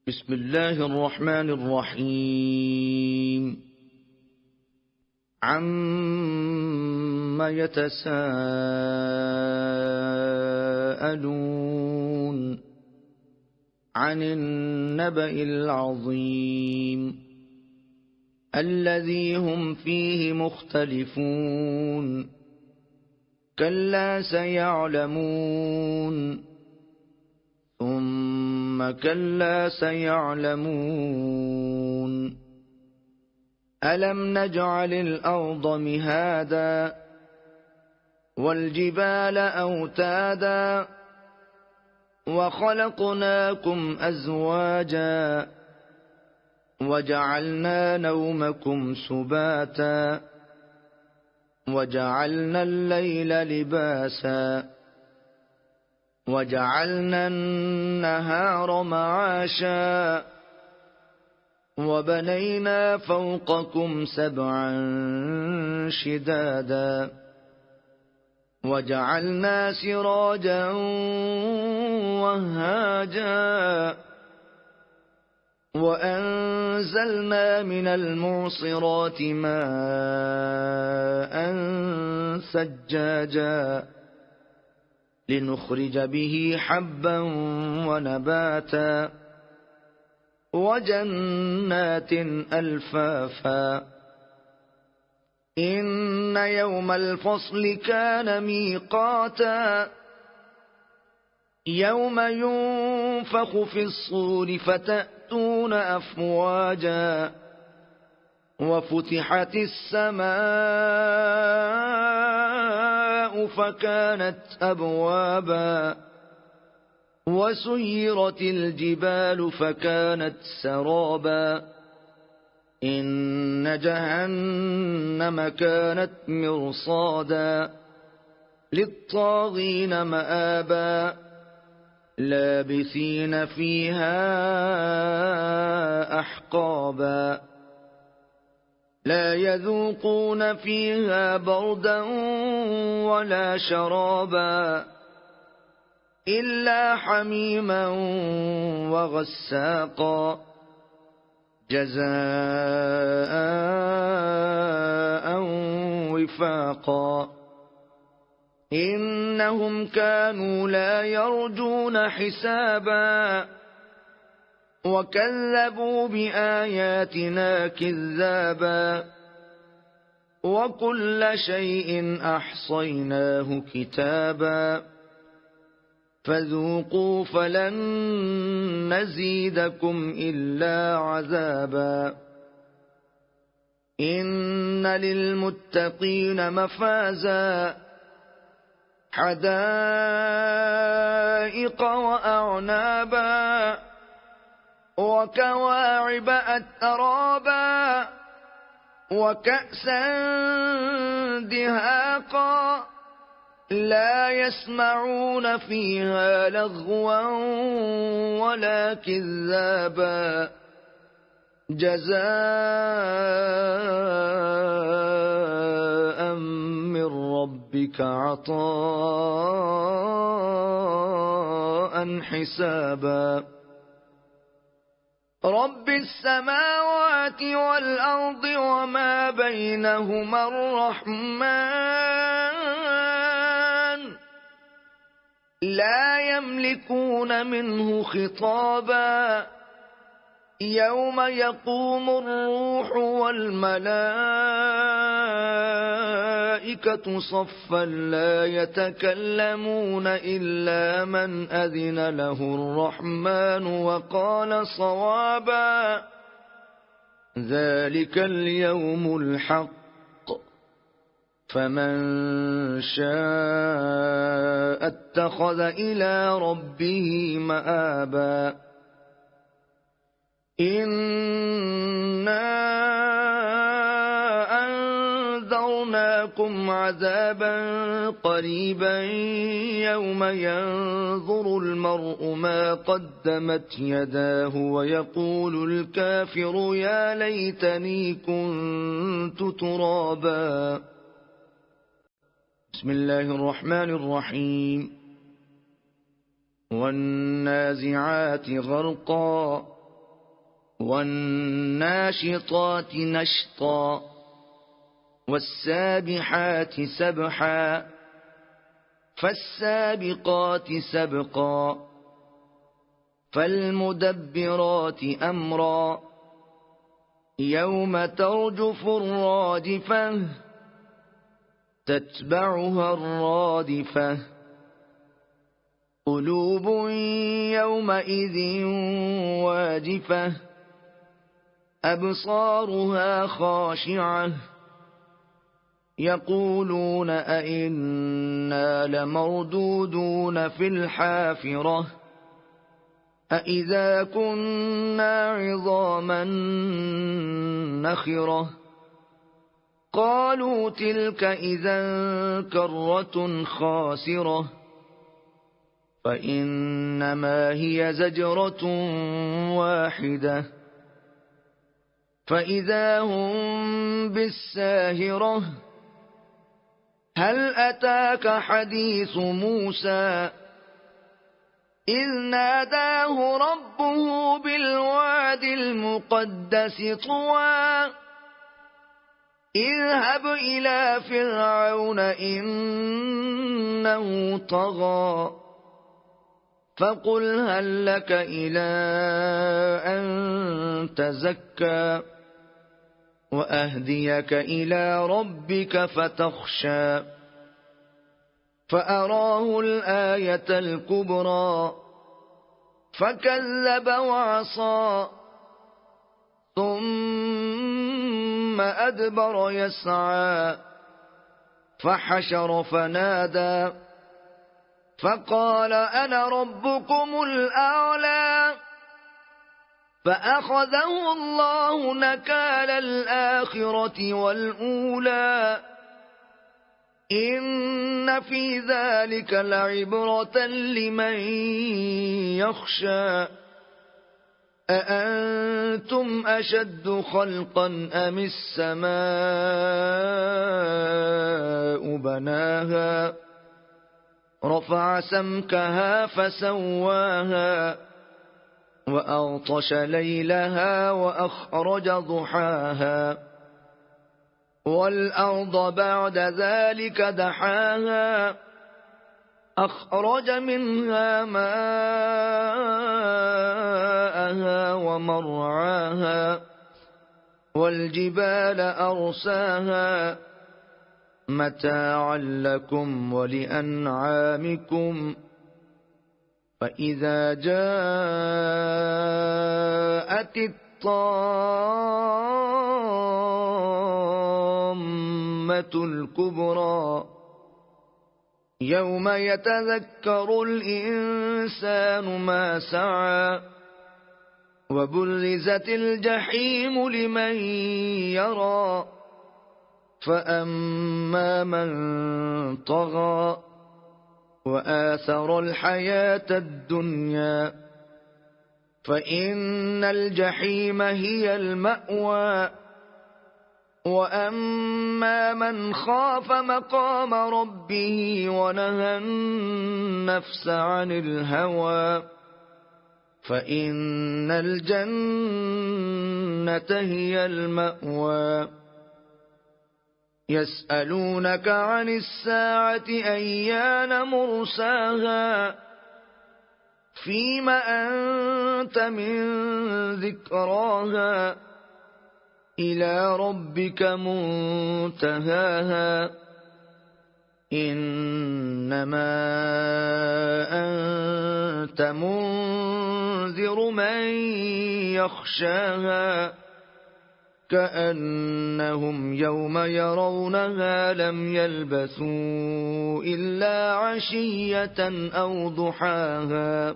بسم الله الرحمن الرحيم. عَمَّ يتساءلون عن النبأ العظيم الذي هم فيه مختلفون كلا سيعلمون ثم كلا سيعلمون ألم نجعل الأرض مهادا والجبال أوتادا وخلقناكم أزواجا وجعلنا نومكم سباتا وجعلنا الليل لباسا وجعلنا النهار معاشا وبنينا فوقكم سبعا شدادا وجعلنا سراجا وهاجا وأنزلنا من المعصرات ماء ثجاجا لنخرج به حبا ونباتا وجنات ألفافا إن يوم الفصل كان ميقاتا يوم ينفخ في الصور فتأتون أفواجا وفتحت السماء فكانت أبوابا وسيرت الجبال فكانت سرابا إن جهنم كانت مرصادا للطاغين مآبا لابثين فيها أحقابا لا يذوقون فيها بردا ولا شرابا إلا حميما وغساقا جزاء وفاقا إنهم كانوا لا يرجون حسابا وكذبوا بآياتنا كذابا وكل شيء أحصيناه كتابا فذوقوا فلن نزيدكم إلا عذابا إن للمتقين مفازا حدائق وأعنابا وكواعب أترابا وكأسا دهاقا لا يسمعون فيها لغوا ولا كذابا جزاء من ربك عطاء حسابا رب السماوات والأرض وما بينهما الرحمن لا يملكون منه خطابا يوم يقوم الروح والملائكة صفا لا يتكلمون إلا من أذن له الرحمن وقال صوابا ذلك اليوم الحق فمن شاء اتخذ إلى ربه مآبا إنا أنذرناكم عذابا قريبا يوم ينظر المرء ما قدمت يداه ويقول الكافر يا ليتني كنت ترابا بسم الله الرحمن الرحيم والنازعات غرقا والناشطات نشطا والسابحات سبحا فالسابقات سبقا فالمدبرات أمرا يوم ترجف الراجفة تتبعها الرادفة قلوب يومئذ واجفة أبصارها خاشعة يقولون أئنا لمردودون في الحافرة أئذا كنا عظاما نخرة قالوا تلك إذا كرة خاسرة فإنما هي زجرة واحدة فإذا هم بالساهرة هل أتاك حديث موسى إذ ناداه ربه بالواد المقدس طوى اذهب إلى فرعون إنه طغى فقل هل لك إلى أن تزكى وأهديك إلى ربك فتخشى فأراه الآية الكبرى فكذب وعصى ثم أدبر يسعى فحشر فنادى فقال أنا ربكم الأعلى فأخذه الله نكال الآخرة والأولى إن في ذلك لعبرة لمن يخشى أأنتم أشد خلقا أم السماء بناها رفع سمكها فسواها وأغطش ليلها وأخرج ضحاها والأرض بعد ذلك دحاها أخرج منها ماءها ومرعاها والجبال أرساها متاعا لكم ولأنعامكم فإذا جاءت الطامة الكبرى يوم يتذكر الإنسان ما سعى وبرزت الجحيم لمن يرى فأما من طغى وآثر الحياة الدنيا فإن الجحيم هي المأوى وأما من خاف مقام ربه ونهى النفس عن الهوى فإن الجنة هي المأوى يسألونك عن الساعة أيان مرساها فيم أنت من ذكراها إلى ربك منتهاها إنما أنت منذر من يخشاها كأنهم يوم يرونها لم يلبثوا إلا عشية أو ضحاها